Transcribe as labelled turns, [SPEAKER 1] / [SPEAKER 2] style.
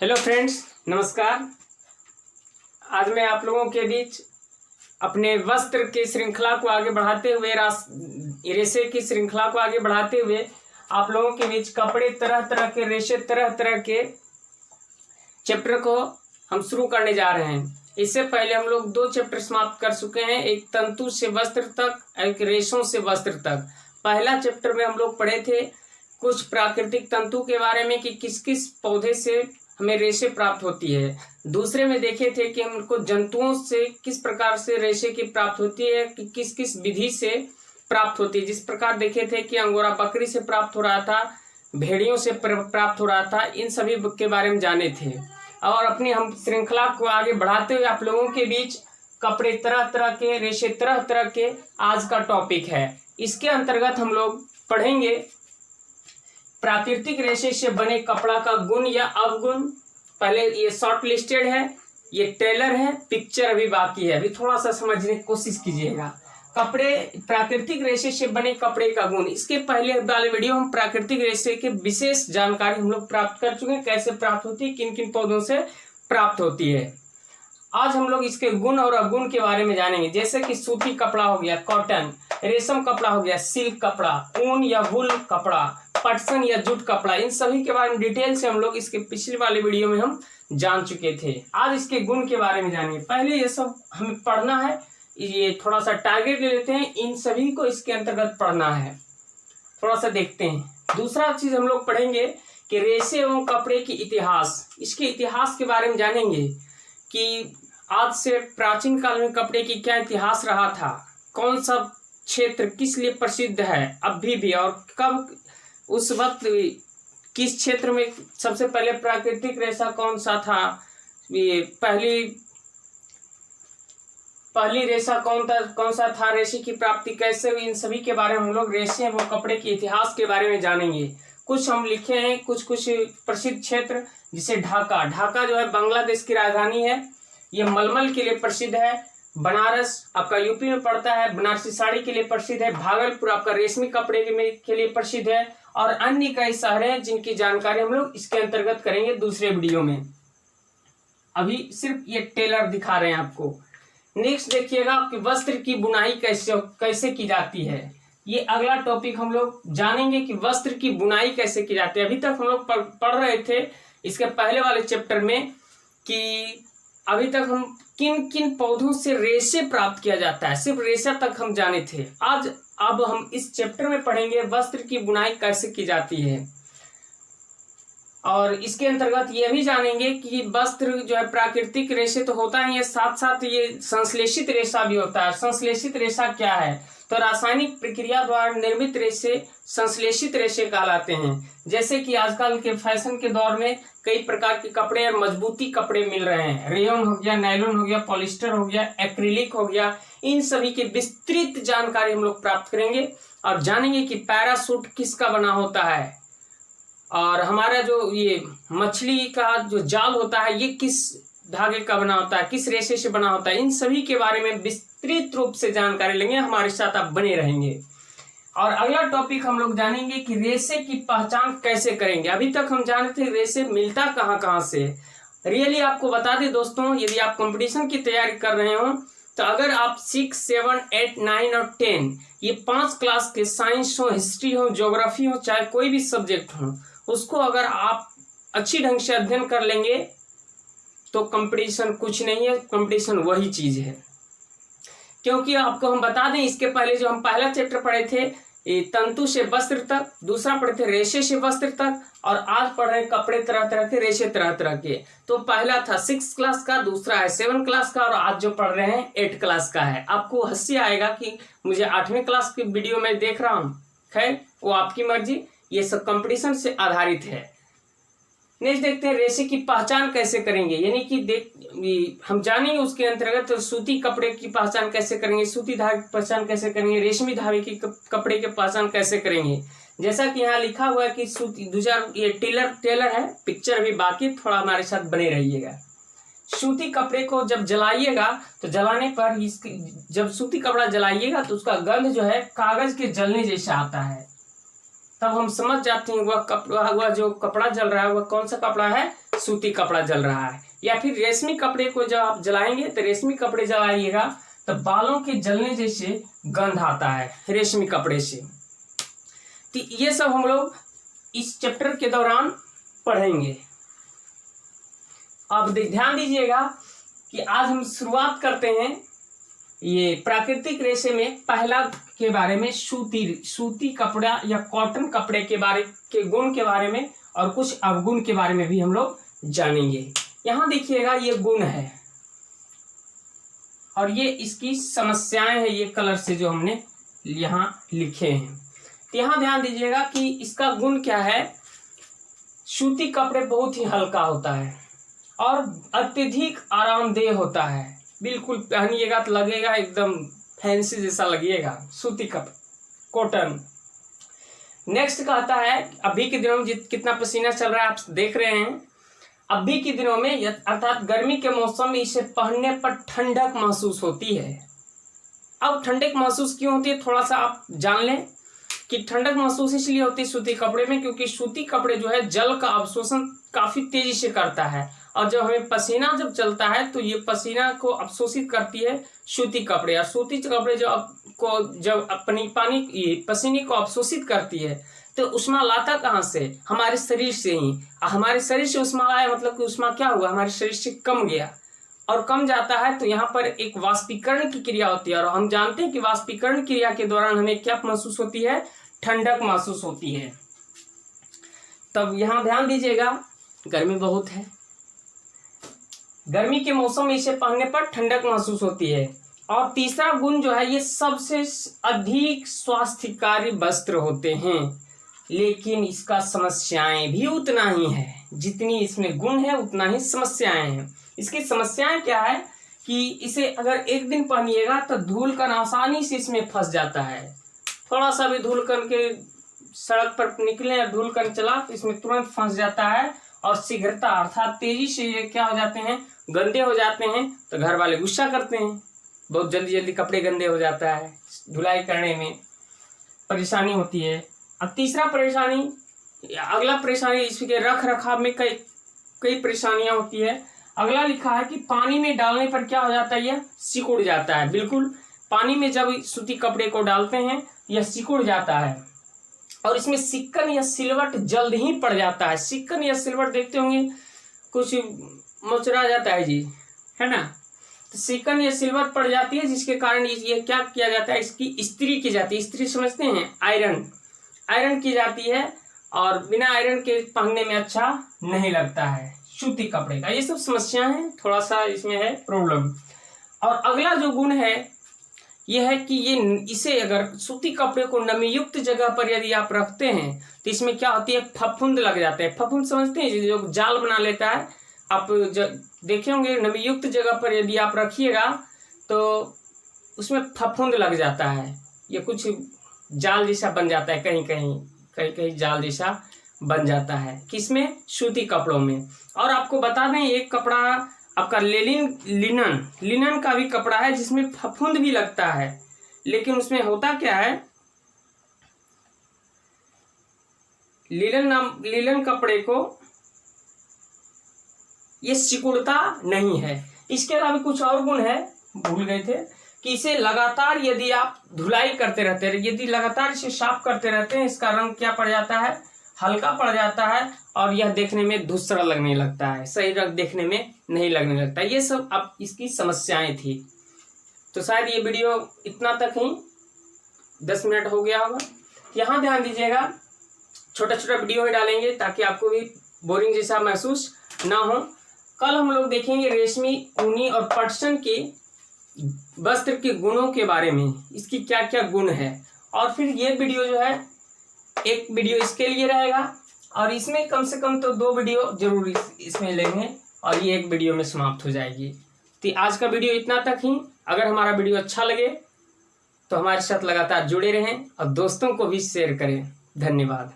[SPEAKER 1] Hello friends, नमस्कार। आज मैं आप लोगों के बीच अपने वस्त्र की श्रृंखला को आगे बढ़ाते हुए रेशे की श्रृंखला को आगे बढ़ाते हुए आप लोगों के बीच कपड़े तरह तरह के रेशे तरह तरह के चैप्टर को हम शुरू करने जा रहे हैं। इससे पहले हम लोग 2 चैप्टर समाप्त कर चुके हैं, एक तंतु से वस्त्र तक, एक रेशों से वस्त्र तक। पहला चैप्टर में हम लोग पढ़े थे कुछ प्राकृतिक तंतु के बारे में कि किस किस पौधे से हमें रेशे प्राप्त होती है। दूसरे में देखे थे कि हमको जंतुओं से किस प्रकार से रेशे की प्राप्त होती है, कि किस किस विधि से प्राप्त होती है। जिस प्रकार देखे थे कि अंगोरा बकरी से प्राप्त हो रहा था, भेड़ियों से प्राप्त हो रहा था, इन सभी के बारे में जाने थे। और अपनी हम श्रृंखला को आगे बढ़ाते हुए आप लोगों के बीच कपड़े तरह तरह के, रेशे तरह तरह के आज का टॉपिक है। इसके अंतर्गत हम लोग पढ़ेंगे प्राकृतिक रेशे से बने कपड़ा का गुण या अवगुण। पहले ये शॉर्ट लिस्टेड है, ये ट्रेलर है, पिक्चर अभी बाकी है, अभी थोड़ा सा समझने की कोशिश कीजिएगा। कपड़े, प्राकृतिक रेशे से बने कपड़े का गुण। इसके पहले वाले वीडियो हम प्राकृतिक रेशे के विशेष जानकारी हम लोग प्राप्त कर चुके हैं, कैसे प्राप्त होती है, किन किन पौधों से प्राप्त होती है। आज हम लोग इसके गुण और अवगुण के बारे में जानेंगे। जैसे कि सूती कपड़ा हो गया कॉटन, रेशम कपड़ा हो गया सिल्क कपड़ा, ऊन या वूल कपड़ा, पटसन या जूट कपड़ा, इन सभी के बारे में डिटेल से हम लोग इसके पिछले वाले वीडियो में हम जान चुके थे। आज इसके गुण के बारे में जानेंगे। पहले ये सब हमें पढ़ना है, ये थोड़ा सा टारगेट ले लेते हैं, इन सभी को इसके अंतर्गत पढ़ना है। थोड़ा सा देखते हैं। दूसरा चीज हम लोग पढ़ेंगे कि रेशे एवं कपड़े की इतिहास, इसके इतिहास के बारे में जानेंगे कि आज से प्राचीन काल में कपड़े की क्या इतिहास रहा था, कौन सा क्षेत्र किस लिए प्रसिद्ध है अभी भी, और कब उस वक्त किस क्षेत्र में सबसे पहले प्राकृतिक रेशा कौन सा था, ये पहली रेशा कौन सा था, रेशे की प्राप्ति कैसे हुई, इन सभी के बारे में हम लोग रेशे व कपड़े के इतिहास के बारे में जानेंगे। कुछ हम लिखे हैं कुछ प्रसिद्ध क्षेत्र, जिसे ढाका जो है बांग्लादेश की राजधानी है, ये मलमल के लिए प्रसिद्ध है। बनारस आपका यूपी में पड़ता है, बनारसी साड़ी के लिए प्रसिद्ध है। भागलपुर आपका रेशमी कपड़े के लिए प्रसिद्ध है। और अन्य कई शहर हैं जिनकी जानकारी हम लोग इसके अंतर्गत करेंगे दूसरे वीडियो में। अभी सिर्फ ये टेलर दिखा रहे हैं आपको। नेक्स्ट देखिएगा कि वस्त्र की बुनाई कैसे की जाती है। ये अगला टॉपिक हम लोग जानेंगे कि वस्त्र की बुनाई कैसे की जाती है। अभी तक हम लोग पढ़ रहे थे इसके पहले वाले चैप्टर में कि अभी तक हम किन किन पौधों से रेशे प्राप्त किया जाता है, सिर्फ रेशा तक हम जाने थे। अब हम इस चैप्टर में पढ़ेंगे वस्त्र की बुनाई कैसे की जाती है। और इसके अंतर्गत ये भी जानेंगे कि वस्त्र जो है प्राकृतिक रेशे तो होता ही है, साथ साथ ये संश्लेषित रेशा भी होता है। संश्लेषित रेशा क्या है, तो रासायनिक प्रक्रिया द्वारा निर्मित रेशे संश्लेषित रेशे कहलाते हैं। जैसे कि आजकल के फैशन के दौर में कई प्रकार के कपड़े और मजबूती कपड़े मिल रहे हैं। रेयन हो गया, नायलॉन हो गया, पॉलिस्टर हो गया, एक्रिलिक हो गया, इन सभी की विस्तृत जानकारी हम लोग प्राप्त करेंगे और जानेंगे कि पैरासूट किसका बना होता है, और हमारा जो ये मछली का जो जाल होता है ये किस धागे का बना होता है, किस रेशे से बना होता है। इन सभी के बारे में विस्तृत रूप से जानकारी लेंगे। हमारे साथ आप बने रहेंगे। और अगला टॉपिक हम लोग जानेंगे कि रेशे की पहचान कैसे करेंगे। अभी तक हम जानते थे रेशे मिलता कहाँ से। रियली आपको बता दें दोस्तों, यदि आप कंपटीशन की तैयारी कर रहे हो तो अगर आप 6, 7, 8, 9 और 10 ये 5 क्लास के साइंस हो, हिस्ट्री हो, ज्योग्राफी हो, चाहे कोई भी सब्जेक्ट हो, उसको अगर आप अच्छी ढंग से अध्ययन कर लेंगे तो कंपटीशन कुछ नहीं है, कंपटीशन वही चीज है। क्योंकि आपको हम बता दें, इसके पहले जो हम पहला चैप्टर पढ़े थे ये तंतु से वस्त्र तक, दूसरा पढ़े थे रेशे से वस्त्र तक, और आज पढ़ रहे हैं कपड़े तरह तरह के, रेशे तरह तरह के। तो पहला था 6 क्लास का, दूसरा है 7 क्लास का, और आज जो पढ़ रहे हैं 8 क्लास का है। आपको हंसी आएगा कि मुझे 8वीं क्लास की वीडियो में देख रहा हूँ, खैर वो आपकी मर्जी, ये सब कंपटीशन से आधारित है। नेक्स्ट देखते हैं रेशे की पहचान कैसे करेंगे, यानी कि हम जानेंगे उसके अंतर्गत तो सूती कपड़े की पहचान कैसे करेंगे, सूती धागे की पहचान कैसे करेंगे, रेशमी धागे की कपड़े की पहचान कैसे करेंगे। जैसा कि यहाँ लिखा हुआ है कि सूती ये टेलर है, पिक्चर अभी बाकी, थोड़ा हमारे साथ बने रहिएगा। सूती कपड़े को जब जलाइएगा तो जलाने पर जब सूती कपड़ा जलाइएगा तो उसका गंध जो है कागज के जलने जैसा आता है। तब हम समझ जाते हैं वह जो कपड़ा जल रहा है वह कौन सा कपड़ा है, सूती कपड़ा जल रहा है। या फिर रेशमी कपड़े को जब आप जलाएंगे तो रेशमी कपड़े जलाइएगा तो बालों के जलने जैसे गंध आता है रेशमी कपड़े से। तो ये सब हम लोग इस चैप्टर के दौरान पढ़ेंगे। अब ध्यान दीजिएगा कि आज हम शुरुआत करते हैं ये प्राकृतिक रेशे में पहला के बारे में, सूती कपड़ा या कॉटन कपड़े के बारे के गुण के बारे में और कुछ अवगुण के बारे में भी हम लोग जानेंगे। यहाँ देखिएगा ये गुण है और ये इसकी समस्याएं हैं, ये कलर से जो हमने यहाँ लिखे हैं। तो यहाँ ध्यान दीजिएगा कि इसका गुण क्या है। सूती कपड़े बहुत ही हल्का होता है और अत्यधिक आरामदेह होता है। बिल्कुल पहनिएगा तो लगेगा एकदम फैंसी जैसा लगेगा सूती कपड़ा कॉटन। नेक्स्ट कहता है अभी के दिनों में कितना पसीना चल रहा है आप देख रहे हैं। अभी के दिनों में अर्थात गर्मी के मौसम में इसे पहनने पर ठंडक महसूस होती है। अब ठंडक महसूस क्यों होती है थोड़ा सा आप जान लें कि ठंडक महसूस इसलिए होती है सूती कपड़े में क्योंकि सूती कपड़े जो है जल का अवशोषण काफी तेजी से करता है और जब हमें पसीना जब चलता है तो ये पसीना को अवशोषित करती है सूती कपड़े। और सूती कपड़े जब अपनी पसीने को अवशोषित करती है तो उष्मा लाता कहाँ से, हमारे शरीर से ही। हमारे शरीर से उष्मा आया मतलब कि उष्मा क्या हुआ, हमारे शरीर से कम गया और कम जाता है तो यहाँ पर एक वाष्पीकरण की क्रिया होती है। और हम जानते हैं कि वाष्पीकरण क्रिया के दौरान हमें क्या महसूस होती है, ठंडक महसूस होती है। तब यहाँ ध्यान दीजिएगा गर्मी बहुत है, गर्मी के मौसम में इसे पहनने पर ठंडक महसूस होती है। और तीसरा गुण जो है ये सबसे अधिक स्वास्थ्यकारी वस्त्र होते हैं, लेकिन इसका समस्याएं भी उतना ही है। जितनी इसमें गुण है उतना ही समस्याएं हैं। इसकी समस्याएं क्या है कि इसे अगर एक दिन पहनिएगा तो धूल कण आसानी से इसमें फंस जाता है। थोड़ा सा भी धूल कण के सड़क पर निकले या धूल कण चला तो इसमें तुरंत फंस जाता है और शीघ्रता अर्थात तेजी से ये क्या हो जाते हैं, गंदे हो जाते हैं। तो घर वाले गुस्सा करते हैं, बहुत जल्दी जल्दी कपड़े गंदे हो जाता है, धुलाई करने में परेशानी होती है। अब तीसरा अगला परेशानी इसके रख रखाव में कई परेशानियां होती है। अगला लिखा है कि पानी में डालने पर क्या हो जाता है, यह सिकुड़ जाता है। बिल्कुल पानी में जब सूती कपड़े को डालते हैं यह सिकुड़ जाता है और इसमें सिक्कन या सिलवट जल्द ही पड़ जाता है। सिक्कन या सिलवट देखते होंगे कुछ मुचरा जाता है जी, है ना। तो सिक्कन या सिलवट पड़ जाती है जिसके कारण ये क्या किया जाता है, इसकी इस्त्री की जाती है। इस्त्री समझते हैं, आयरन की जाती है और बिना आयरन के पहनने में अच्छा नहीं लगता है सूती कपड़े का। ये सब समस्याएं हैं, थोड़ा सा इसमें है प्रॉब्लम। और अगला जो गुण है यह है कि इसे अगर सूती कपड़े को नमीयुक्त जगह पर यदि आप रखते हैं तो इसमें क्या होती है, फफूंद लग जाते हैं। फफूंद समझते हैं, जो जाल बना लेता है। आप देखे होंगे नमीयुक्त जगह पर यदि आप रखिएगा तो उसमें फफूंद लग जाता है, ये कुछ जाल जैसा बन जाता है, कहीं जाल जैसा बन जाता है। किसमें, सूती कपड़ों में। और आपको बता दें एक कपड़ा आपका लिनन का भी कपड़ा है जिसमें फफूंद भी लगता है, लेकिन उसमें होता क्या है, लिनन कपड़े को ये सिकुड़ता नहीं है। इसके अलावा कुछ और गुण है, भूल गए थे, कि इसे लगातार यदि आप धुलाई करते रहते हैं, यदि लगातार इसे साफ करते रहते हैं, इसका रंग क्या पड़ जाता है, हल्का पड़ जाता है और यह देखने में धूसरा लगने लगता है, सही रंग देखने में नहीं लगने लगता। ये सब अब इसकी समस्याएं थी। तो शायद ये वीडियो इतना तक ही, 10 मिनट हो गया होगा। यहाँ ध्यान दीजिएगा, छोटा छोटा वीडियो ही डालेंगे ताकि आपको भी बोरिंग जैसा महसूस ना हो। कल हम लोग देखेंगे रेशमी, ऊनी और पटसन के वस्त्र के गुणों के बारे में, इसकी क्या क्या गुण है। और फिर ये वीडियो जो है, एक वीडियो इसके लिए रहेगा और इसमें कम से कम तो 2 वीडियो जरूर इसमें लेंगे और ये एक वीडियो में समाप्त हो जाएगी। तो आज का वीडियो इतना तक ही। अगर हमारा वीडियो अच्छा लगे तो हमारे साथ लगातार जुड़े रहें और दोस्तों को भी शेयर करें। धन्यवाद।